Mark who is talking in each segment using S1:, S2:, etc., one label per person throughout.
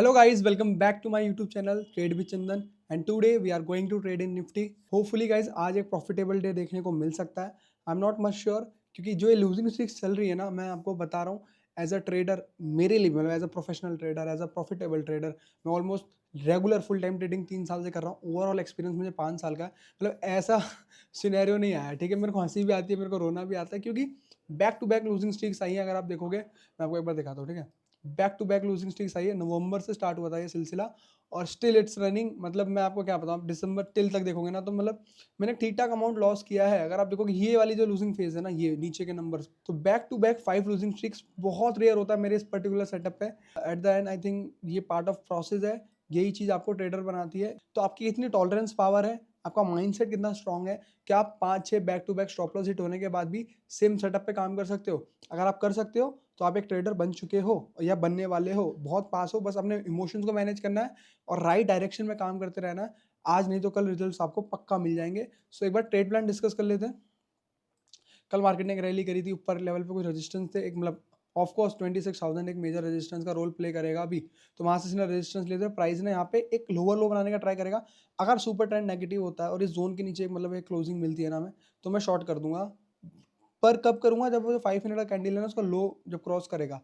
S1: Hello guys, welcome back to my YouTube channel Trade with Chandan and today we are going to trade in Nifty. Hopefully guys आज एक profitable day देखने को मिल सकता है. I am not much sure क्योंकि जो ये losing streaks चल रही है ना, मैं आपको बता रहा हूँ एज अ ट्रेडर मेरे लिए, मतलब as a professional trader, as a profitable trader, मैं almost regular full time trading 3 साल से कर रहा हूँ. ओवरऑल एक्सपीरियंस मुझे 5 साल का है. मतलब ऐसा सिनेरियो नहीं आया. ठीक है, मेरे को हंसी भी आती है, मेरे को रोना भी आता है क्योंकि back to back losing streaks आई है. अगर आप देखोगे, मैं आपको एक बार दिखाता हूँ. ठीक है, back to back losing streaks आई है. नवंबर से स्टार्ट हुआ था ये सिलसिला और स्टिल इट्स रनिंग. मतलब मैं आपको क्या बताऊं, दिसंबर टिल तक देखोगे ना तो मतलब मैंने ठीक ठाक अमाउंट लॉस किया है. अगर आप देखोगे ये वाली जो लूजिंग फेज है ना, ये नीचे के नंबर, तो back to back 5 losing streaks बहुत रेयर होता है मेरे इस पर्टिकुलर सेटअप पे. At the end I think ये पार्ट ऑफ प्रोसेस है. यही चीज आपको ट्रेडर बनाती है. तो आपकी इतनी टॉलरेंस पावर है, आपका माइंडसेट कितना स्ट्रांग है कि आप 5-6 back to back stop loss hit होने के बाद भी सेम सेटअप पे काम कर सकते हो. अगर आप कर सकते हो तो आप एक ट्रेडर बन चुके हो या बनने वाले हो, बहुत पास हो. बस अपने इमोशंस को मैनेज करना है और राइट डायरेक्शन में काम करते रहना है. आज नहीं तो कल रिजल्ट्स आपको पक्का मिल जाएंगे. सो एक बार ट्रेड प्लान डिस्कस कर लेते हैं. कल मार्केट ने एक रैली करी थी, ऊपर लेवल पे कुछ रेजिस्टेंस थे. एक मतलब ऑफ कोर्स 26,000 एक मेजर रेजिस्टेंस का रोल प्ले करेगा अभी. तो वहां से इसने रेजिस्टेंस लेते हैं. प्राइस ने यहाँ पे एक लोअर लो बनाने का ट्राई करेगा. अगर सुपर ट्रेंड नेगेटिव होता है और इस जोन के नीचे मतलब एक क्लोजिंग मिलती है ना, मैं तो मैं शॉर्ट कर दूंगा. पर कब करूंगा, जब वो 5 मिनट का कैंडल है ना, उसका लो जब क्रॉस करेगा.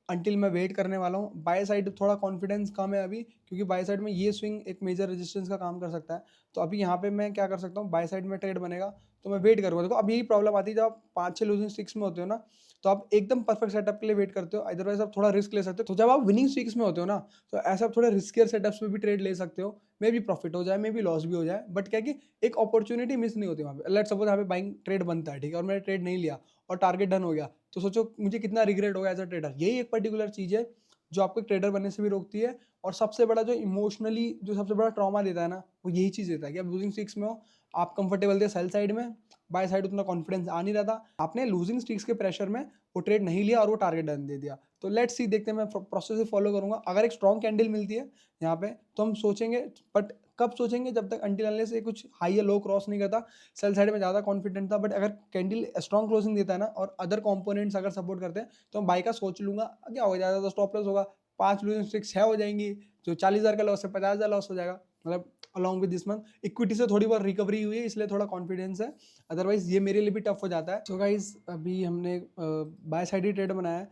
S1: अंटिल मैं वेट करने वाला हूँ. बाय साइड थोड़ा कॉन्फिडेंस कम है अभी, क्योंकि बाय साइड में ये स्विंग एक मेजर रेजिस्टेंस का काम कर सकता है. तो अभी यहाँ पे मैं क्या कर सकता हूँ, बाय साइड में ट्रेड बनेगा तो मैं वेट करूंगा. देखो अभी यही प्रॉब्लम आती है, जब आप 5-6 लूजिंग स्ट्रिक्स में होते हो ना, तो आप एकदम परफेक्ट सेटअप के लिए वेट करते हो. अदरवाइज आप थोड़ा रिस्क ले सकते हो. तो जब आप विनिंग स्ट्रिक्स में होते हो ना, तो ऐसा आप थोड़े रिस्कियर सेटअप्स में भी ट्रेड ले सकते हो. मे भी प्रॉफिट हो जाए, मे भी लॉस भी हो जाए, बट क्या कि एक अपॉर्चुनिटी मिस नहीं होती वहाँ पे. लेट्स सपोज यहाँ पे बाइंग ट्रेड बनता है, ठीक है, और मैंने ट्रेड नहीं लिया और टारगेट डन हो गया, तो सोचो मुझे कितना रिग्रेट होगा एज अ ट्रेडर. यही एक पर्टिकुलर चीज है जो आपको एक ट्रेडर बनने से भी रोकती है. और सबसे बड़ा जो इमोशनली जो सबसे बड़ा ट्रॉमा देता है ना, वो यही चीज देता है कि आप लूजिंग स्ट्रीक्स में हो, आप कंफर्टेबल थे सेल साइड में, बाय साइड उतना कॉन्फिडेंस आ नहीं रहा था, आपने लूजिंग स्ट्रीक्स के प्रेशर में वो ट्रेड नहीं लिया और वो टारगेट डन दे दिया. तो लेट्स सी, देखते हैं. मैं प्रोसेस फॉलो करूंगा. अगर एक स्ट्रॉन्ग कैंडल मिलती है यहाँ पे तो हम सोचेंगे, बट कब सोचेंगे, जब तक अंटिल अनलेस से कुछ हाई या लो क्रॉस नहीं करता. सेल साइड में ज़्यादा कॉन्फिडेंट था, बट अगर कैंडल स्ट्रॉन्ग क्लोजिंग देता है ना और अदर कंपोनेंट्स अगर सपोर्ट करते हैं, तो हम बाई का सोच लूंगा. क्या हो जाएगा, तो स्टॉप लॉस होगा. 5 लूजिंग स्ट्रिक 6 हो जाएंगी, जो 40,000 का लॉस है 50,000 लॉस हो जाएगा. मतलब along with this month equity से थोड़ी बहुत रिकवरी हुई है, इसलिए थोड़ा कॉन्फिडेंस है. अदरवाइज ये मेरे लिए भी टफ हो जाता है. तो गाइज अभी हमने बाय साइड ही ट्रेड बनाया है.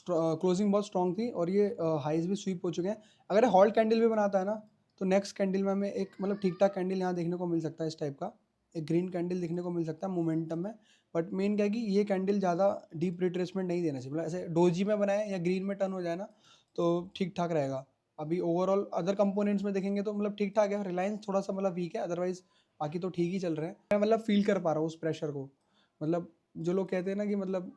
S1: क्लोजिंग बहुत स्ट्रॉन्ग थी और ये हाइज भी स्वीप हो चुके हैं. अगर हॉल्ट कैंडल भी बनाता है ना, तो नेक्स्ट कैंडल में हमें एक मतलब ठीक ठाक कैंडल यहाँ देखने को मिल सकता है. इस टाइप का एक ग्रीन कैंडल देखने को मिल सकता है मोमेंटम में. बट मेन क्या है कि ये कैंडल ज़्यादा डीप रिट्रेसमेंट नहीं देना चाहिए. मतलब ऐसे डोजी में बनाए या ग्रीन में टर्न हो जाए ना, तो ठीक ठाक रहेगा. अभी ओवरऑल अदर कंपोनेंट्स में देखेंगे तो मतलब ठीक ठाक है. रिलायंस थोड़ा सा मतलब वीक है, अदरवाइज बाकी तो ठीक ही चल रहे हैं. मैं मतलब फील कर पा रहा हूँ उस प्रेशर को. मतलब जो लोग कहते हैं ना कि मतलब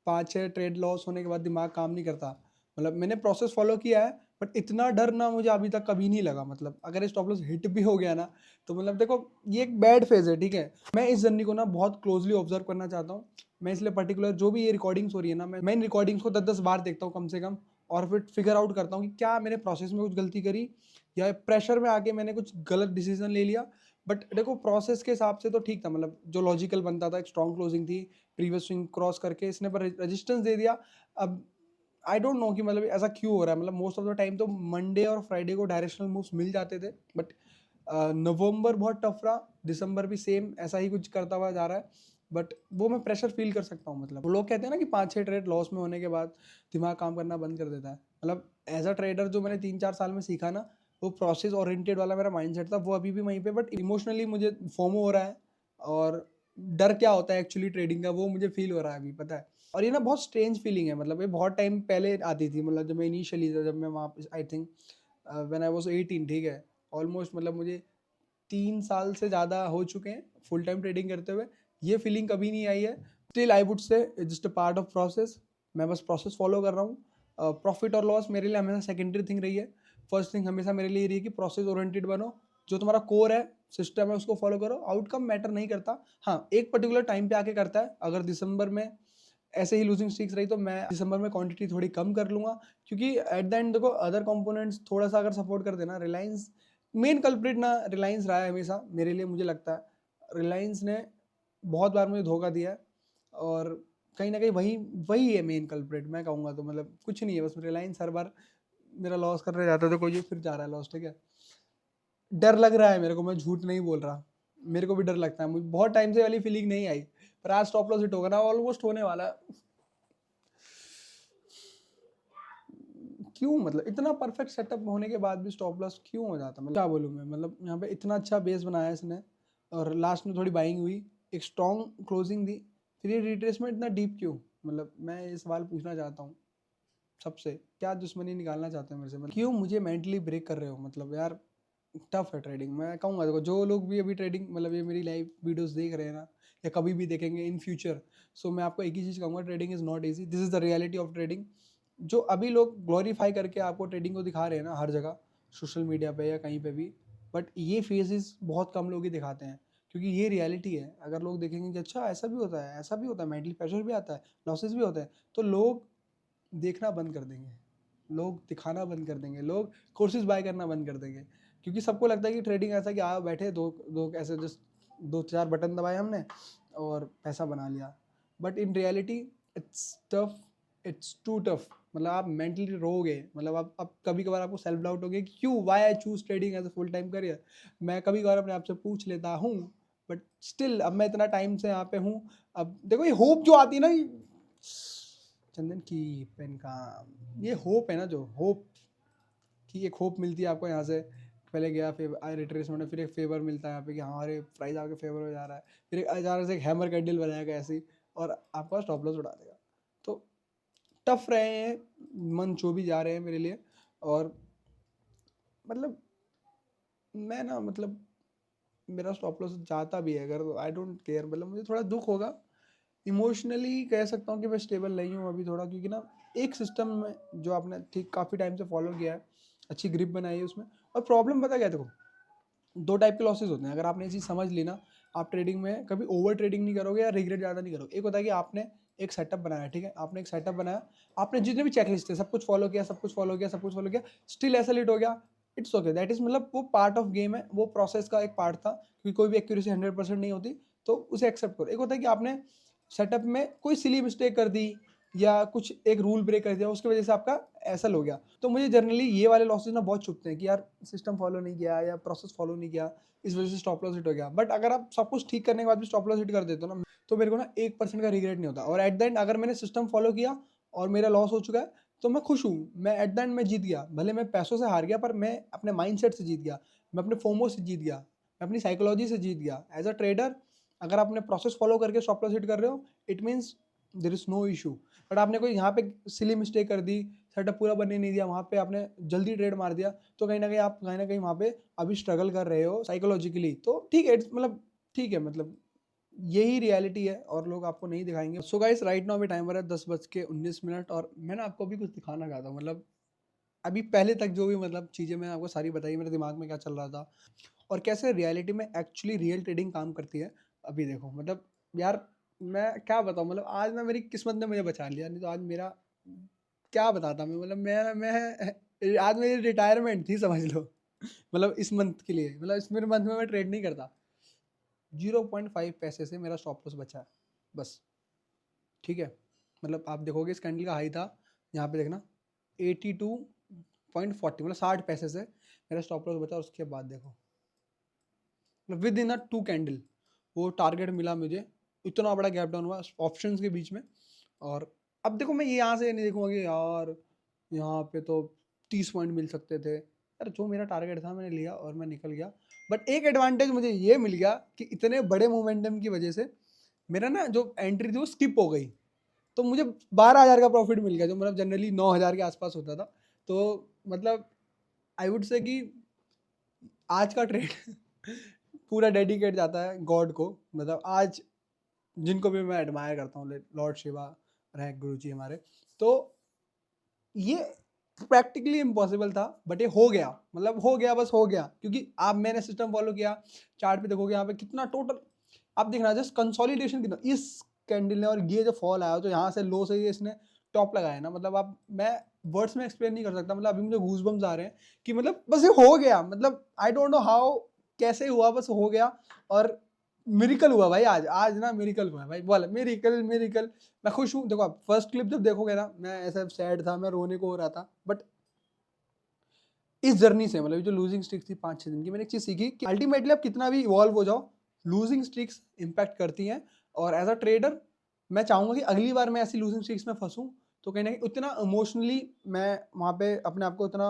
S1: 5-6 ट्रेड लॉस होने के बाद दिमाग काम नहीं करता, मतलब मैंने प्रोसेस फॉलो किया है, बट इतना डर ना मुझे अभी तक कभी नहीं लगा. मतलब अगर स्टॉप लॉस हिट भी हो गया ना, तो मतलब देखो ये एक बैड फेज है. ठीक है, मैं इस जर्नी को ना बहुत क्लोजली ऑब्जर्व करना चाहता हूँ. मैं इसलिए पर्टिकुलर जो भी ये रिकॉर्डिंग्स हो रही है ना, मैं इन रिकॉर्डिंग्स को 10-10 बार देखता हूँ कम से कम, और फिर फिगर आउट करता हूँ कि क्या मैंने प्रोसेस में कुछ गलती करी या प्रेशर में आके मैंने कुछ गलत डिसीजन ले लिया. बट देखो प्रोसेस के हिसाब से तो ठीक था. मतलब जो लॉजिकल बनता था, एक स्ट्रॉन्ग क्लोजिंग थी, प्रीवियस स्विंग क्रॉस करके इसने पर रेजिस्टेंस दे दिया. अब आई डोंट नो कि मतलब ऐसा क्यों हो रहा है. मतलब मोस्ट ऑफ द टाइम तो मंडे और फ्राइडे को डायरेक्शनल मूव्स मिल जाते थे, बट नवंबर बहुत टफ रहा. दिसंबर भी सेम ऐसा ही कुछ करता हुआ जा रहा है. बट वो मैं प्रेशर फील कर सकता हूँ. मतलब वो लोग कहते हैं ना कि 5-6 ट्रेड लॉस में होने के बाद दिमाग काम करना बंद कर देता है. मतलब एज अ ट्रेडर जो मैंने 3-4 साल में सीखा ना, वो प्रोसेस ओरिएंटेड वाला मेरा माइंडसेट था, वो अभी भी वहीं पे. बट इमोशनली मुझे फोमो हो रहा है और डर क्या होता है एक्चुअली ट्रेडिंग का, वो मुझे फील हो रहा है अभी, पता है. और ये ना बहुत स्ट्रेंज फीलिंग है. मतलब ये बहुत टाइम पहले आती थी. मतलब जब मैं इनिशियली, जब मैं वहाँ I think when I was 18, ठीक है, ऑलमोस्ट मतलब मुझे 3 साल से ज़्यादा हो चुके हैं फुल टाइम ट्रेडिंग करते हुए. ये फीलिंग कभी नहीं आई है. Still I would say just a part of process. मैं बस प्रोसेस फॉलो कर रहा हूँ. प्रॉफिट और लॉस मेरे लिए हमेशा सेकेंडरी थिंग रही है. फर्स्ट थिंग हमेशा मेरे लिए रही है कि प्रोसेस ओरिएंटेड बनो. जो तुम्हारा कोर है, सिस्टम है, उसको फॉलो करो. आउटकम मैटर नहीं करता. हाँ, एक पर्टिकुलर टाइम पे आके करता है. अगर दिसंबर में ऐसे ही लूजिंग स्ट्रीक्स रही तो मैं दिसंबर में क्वांटिटी थोड़ी कम कर लूंगा, क्योंकि एट द एंड देखो अदर कंपोनेंट्स थोड़ा सा अगर सपोर्ट कर देना. रिलायंस मेन कल्प्रिट ना रिलायंस रहा है हमेशा मेरे लिए, मुझे लगता है रिलायंस ने बहुत बार मुझे धोखा दिया है. और कहीं ना कहीं वही वही है मेन कल्प्रिट, मैं कहूँगा तो. मतलब कुछ नहीं है, बस रिलायंस हर बार मेरा लॉस करने जाता है तो कोई फिर जा रहा है लॉस, ठीक है। डर लग रहा है मेरे को, मैं झूठ नहीं बोल रहा, मेरे को भी डर लगता है, मुझे बहुत टाइम से वाली फीलिंग नहीं आई, पर आज स्टॉप लॉस हिट होगा ना, ऑलमोस्ट होने वाला है। क्यों मतलब इतना परफेक्ट सेटअप होने के बाद भी स्टॉप लॉस क्यों हो जाता है, मतलब क्या बोलूँ मैं, मतलब यहाँ पे इतना अच्छा बेस बनाया इसने और लास्ट में थोड़ी बाइंग हुई, एक स्ट्रॉन्ग क्लोजिंग दी, फिर ये रिट्रेसमेंट इतना डीप क्यों, मतलब मैं ये सवाल पूछना चाहता हूँ सबसे, क्या दुश्मनी निकालना चाहते हैं मेरे से, मतलब क्यों मुझे मेंटली ब्रेक कर रहे हो, मतलब यार टफ है ट्रेडिंग। मैं कहूँगा देखो, जो लोग भी अभी ट्रेडिंग मतलब ये मेरी लाइव वीडियोस देख रहे हैं ना, या कभी भी देखेंगे इन फ्यूचर, सो मैं आपको एक ही चीज़ कहूँगा, trading is not easy, this is the reality of trading. जो अभी लोग ग्लोरीफाई करके आपको ट्रेडिंग को दिखा रहे हैं ना हर जगह, सोशल मीडिया पे या कहीं पे भी, बट ये फेजेस बहुत कम लोग ही दिखाते हैं, क्योंकि ये रियलिटी है। अगर लोग देखेंगे कि अच्छा ऐसा भी होता है, ऐसा भी होता है, मेंटली प्रेशर भी आता है, लॉसेस भी होते हैं, तो लोग देखना बंद कर देंगे, लोग दिखाना बंद कर देंगे, लोग कोर्सेज बाय करना बंद कर देंगे, क्योंकि सबको लगता है कि ट्रेडिंग ऐसा कि आ बैठे दो दो ऐसे जस्ट दो चार बटन दबाए हमने और पैसा बना लिया, but in reality it's tough, it's too tough. मतलब आप मेंटली रोगे, मतलब आप कभी कभार आपको सेल्फ डाउट हो गया कि क्यों, why I choose trading as a full time career. मैं कभी कभार अपने आप से पूछ लेता हूँ, बट स्टिल अब मैं इतना टाइम से यहाँ पे हूँ, अब देखो ये होप जो आती है ना, चंदन की पेन का, ये होप है ना, जो होप की एक होप मिलती है आपको यहाँ से, पहले गया फेवर रिट्रेसमेंट में, फिर एक फेवर मिलता है यहाँ पे कि हाँ अरे प्राइस आपके फेवर में जा रहा है, फिर एक अचानक से एक हैमर कैंडल बनाएगा ऐसे ही और आपका स्टॉप लॉस उड़ा देगा। तो टफ रहे हैं मंथ जो भी जा रहे हैं मेरे लिए, और मतलब मैं ना मतलब मेरा स्टॉप लॉस जाता भी है अगर, आई डोंट केयर, मतलब मुझे थोड़ा दुख होगा, इमोशनली कह सकता हूँ कि मैं स्टेबल नहीं हूँ अभी थोड़ा, क्योंकि ना एक सिस्टम में जो आपने ठीक काफ़ी टाइम से फॉलो किया है, अच्छी ग्रिप बनाई है उसमें, और प्रॉब्लम पता क्या है, देखो दो टाइप के लॉसेस होते हैं, अगर आपने ये चीज़ समझ ली ना, आप ट्रेडिंग में कभी ओवर ट्रेडिंग नहीं करोगे या रिग्रेट ज़्यादा नहीं करोगे। एक होता है कि आपने एक सेटअप बनाया, ठीक है, आपने एक सेटअप बनाया, आपने जितने भी चेकलिस्ट थे सब कुछ फॉलो किया, सब कुछ फॉलो किया, सब कुछ फॉलो किया, स्टिल ऐसा लेट हो गया, इट्स ओके, दैट इज मतलब वो पार्ट ऑफ गेम है, वो प्रोसेस का एक पार्ट था, क्योंकि कोई भी एक्यूरेसी 100% नहीं होती, तो उसे एक्सेप्ट करो। एक होता है कि आपने सेटअप में कोई सिली मिस्टेक कर दी या कुछ एक रूल ब्रेक कर दिया, उसकी वजह से आपका ऐसा हो गया। तो मुझे जनरली ये वाले लॉसेस ना बहुत चुभते हैं कि यार सिस्टम फॉलो नहीं किया या प्रोसेस फॉलो नहीं किया, इस वजह से स्टॉप लॉस हिट हो गया। बट अगर आप सब कुछ ठीक करने के बाद भी स्टॉप लॉस हिट कर देते हो ना, तो मेरे को ना 1% का रिग्रेट नहीं होता, और एट द एंड अगर मैंने सिस्टम फॉलो किया और मेरा लॉस हो चुका है तो मैं खुश हूँ, मैं एट द एंड में जीत गया, भले मैं पैसों से हार गया पर मैं अपने माइंडसेट से जीत गया, मैं अपने फोमो से जीत गया, मैं अपनी साइकोलॉजी से जीत गया। एज अ ट्रेडर अगर आप अपने प्रोसेस फॉलो करके स्टॉप लॉस हिट कर रहे हो, it means there is no issue. But आपने कोई यहाँ पे सिली मिस्टेक कर दी, सेटअप पूरा बनने नहीं दिया, वहाँ पे आपने जल्दी ट्रेड मार दिया, तो कहीं ना कहीं आप कहीं ना कहीं वहाँ पे अभी स्ट्रगल कर रहे हो साइकोलॉजिकली। तो ठीक है, मतलब ठीक है, मतलब यही रियलिटी है और लोग आपको नहीं दिखाएंगे। सो गाइस राइट नाउ अभी टाइम हो रहा है 10:19 और मैं ना आपको अभी कुछ दिखाना चाहता हूँ, मतलब अभी पहले तक जो भी मतलब चीज़ें मैं आपको सारी बताई, मेरे दिमाग में क्या चल रहा था और कैसे रियलिटी में एक्चुअली रियल ट्रेडिंग काम करती है। अभी देखो मतलब यार मैं क्या बताऊँ, मतलब आज ना मेरी किस्मत ने मुझे बचा लिया, नहीं तो आज मेरा क्या बताता मैं, मतलब मैं आज मेरी रिटायरमेंट थी समझ लो। मतलब इस मंथ के लिए, मतलब इस मेरे मंथ में मैं ट्रेड नहीं करता, 0.5 पैसे से मेरा स्टॉप लॉस बचा है बस, ठीक है। मतलब आप देखोगे इस कैंडल का हाई था, यहाँ पे देखना 82.40, मतलब 60 पैसे से मेरा स्टॉप लॉस बचा, और उसके बाद देखो मतलब विद इन अ 2 कैंडल वो टारगेट मिला मुझे, इतना बड़ा गैप डाउन हुआ ऑप्शंस के बीच में। और अब देखो मैं ये यहाँ से नहीं देखूंगा कि यार यहाँ पे तो 30 पॉइंट मिल सकते थे, यार जो मेरा टारगेट था मैंने लिया और मैं निकल गया। बट एक एडवांटेज मुझे ये मिल गया कि इतने बड़े मोमेंटम की वजह से मेरा ना जो एंट्री थी वो स्किप हो गई, तो मुझे 12,000 का प्रॉफिट मिल गया, जो मतलब जनरली 9,000 के आसपास होता था। तो मतलब आई वुड से कि आज का ट्रेड पूरा डेडिकेट जाता है गॉड को, मतलब आज जिनको भी मैं एडमायर करता हूँ, लॉर्ड शिवा रहे गुरु जी हमारे, तो ये प्रैक्टिकली इम्पॉसिबल था बट ये हो गया, मतलब हो गया, बस हो गया, क्योंकि आप मैंने सिस्टम फॉलो किया। चार्ट पे देखोगे यहाँ पे कितना टोटल आप देखना, जस्ट कंसोलिडेशन कितना इस कैंडल ने, और ये जो फॉल आया तो यहाँ से लो से ये इसने टॉप लगाया ना, मतलब आप मैं वर्ड्स में एक्सप्लेन नहीं कर सकता, मतलब अभी मुझे गूजबम्स आ रहे हैं कि मतलब बस ये हो गया, मतलब आई डोंट नो हाउ कैसे हुआ, बस हो गया। और मिरिकल हुआ भाई, आज आज ना मिरिकल हुआ भाई, बोला मिरिकल मिरिकल। मैं खुश हूँ, देखो आप फर्स्ट क्लिप जब देखोगे ना, मैं ऐसा सैड था, मैं रोने को हो रहा था, बट इस जर्नी से, मतलब जो लूजिंग स्ट्रिक्स थी 5-6 दिन की, मैंने एक चीज़ सीखी कि अल्टीमेटली आप कितना भी इवॉल्व हो जाओ, लूजिंग स्ट्रिक्स इम्पैक्ट करती हैं। और एज अ ट्रेडर मैं चाहूँगा कि अगली बार मैं ऐसी लूजिंग स्ट्रिक्स में फंसूँ तो कहीं ना कहीं उतना इमोशनली मैं वहाँ पे अपने आप को उतना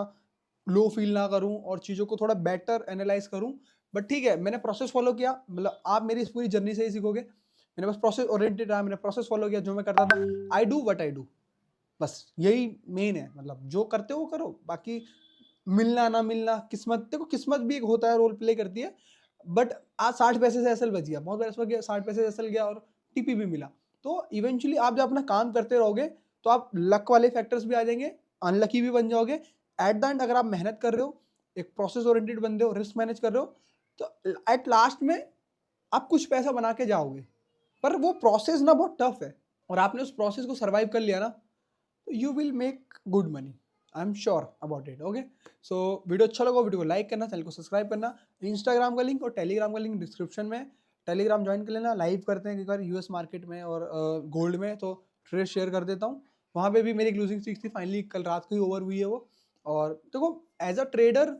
S1: लो फील ना करूँ और चीज़ों को थोड़ा बेटर एनालाइज करूँ। बट ठीक है, मैंने प्रोसेस फॉलो किया, मतलब आप मेरी इस पूरी जर्नी से ही सीखोगे। मैंने बस प्रोसेस ओरिएंटेड रहा, मैंने प्रोसेस फॉलो किया, जो मैं करता था, I do what I do, बस यही मेन है। मतलब जो करते हो वो करो, बाकी मिलना ना मिलना किस्मत, देखो किस्मत भी एक होता है, रोल प्ले करती है। बट आज 60 पैसे से एसएल बच गया, बहुत बार ऐसा गया 60 पैसे से एसएल गया और टीपी भी मिला। तो इवेंचुअली आप जब अपना काम करते रहोगे तो आप लक वाले फैक्टर्स भी आ जाएंगे, अनलकी भी बन जाओगे। एट द एंड अगर आप मेहनत कर रहे हो, एक प्रोसेस ओरिएंटेड बंदे हो, रिस्क मैनेज कर रहे हो, तो एट लास्ट में आप कुछ पैसा बना के जाओगे। पर वो प्रोसेस ना बहुत टफ है, और आपने उस प्रोसेस को सर्वाइव कर लिया ना, तो you will make good money, I am sure about it. Okay, so video अच्छा लगा, वीडियो को लाइक करना, चैनल को सब्सक्राइब करना। इंस्टाग्राम का लिंक और टेलीग्राम का लिंक डिस्क्रिप्शन में, टेलीग्राम ज्वाइन कर लेना। लाइव करते हैं एक बार यूएस मार्केट में और गोल्ड में, तो ट्रेड शेयर कर देता हूँ। वहाँ पे भी मेरी एक लूजिंग स्ट्रीक थी, फाइनली कल रात को ही ओवर हुई है वो। और देखो, एज अ ट्रेडर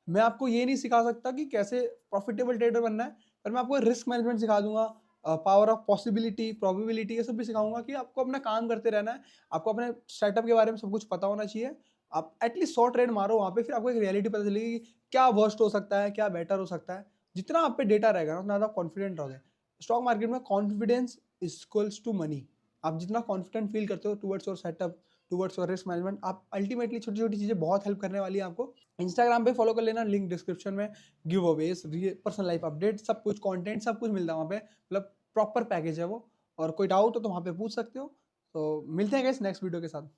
S1: मैं आपको ये नहीं सिखा सकता कि कैसे प्रॉफिटेबल ट्रेडर बनना है, पर मैं आपको रिस्क मैनेजमेंट सिखा दूंगा, पावर ऑफ पॉसिबिलिटी, प्रोबेबिलिटी, ये सब भी सिखाऊंगा कि आपको अपना काम करते रहना है। आपको अपने सेटअप के बारे में सब कुछ पता होना चाहिए। आप एटलीस्ट 100 ट्रेड मारो वहाँ पे, फिर आपको एक रियलिटी पता चलेगी कि क्या वर्स्ट हो सकता है, क्या बेटर हो सकता है। जितना आप पे डेटा रहेगा ना, उतना ज़्यादा कॉन्फिडेंट रहोगे। स्टॉक मार्केट में कॉन्फिडेंस इक्वल्स टू मनी। आप जितना कॉन्फिडेंट फील करते हो towards your setup, towards your risk management, आप अल्टीमेटली छोटी छोटी चीज़ें बहुत हेल्प करने वाली है आपको। इंस्टाग्राम पे फॉलो कर लेना, लिंक डिस्क्रिप्शन में। Give Awez, personal life update, सब कुछ कंटेंट सब कुछ मिलता है वहाँ पे, मतलब प्रॉपर पैकेज है वो। और कोई डाउट हो तो वहाँ पे पूछ सकते हो। तो मिलते हैं गाइस नेक्स्ट वीडियो के साथ।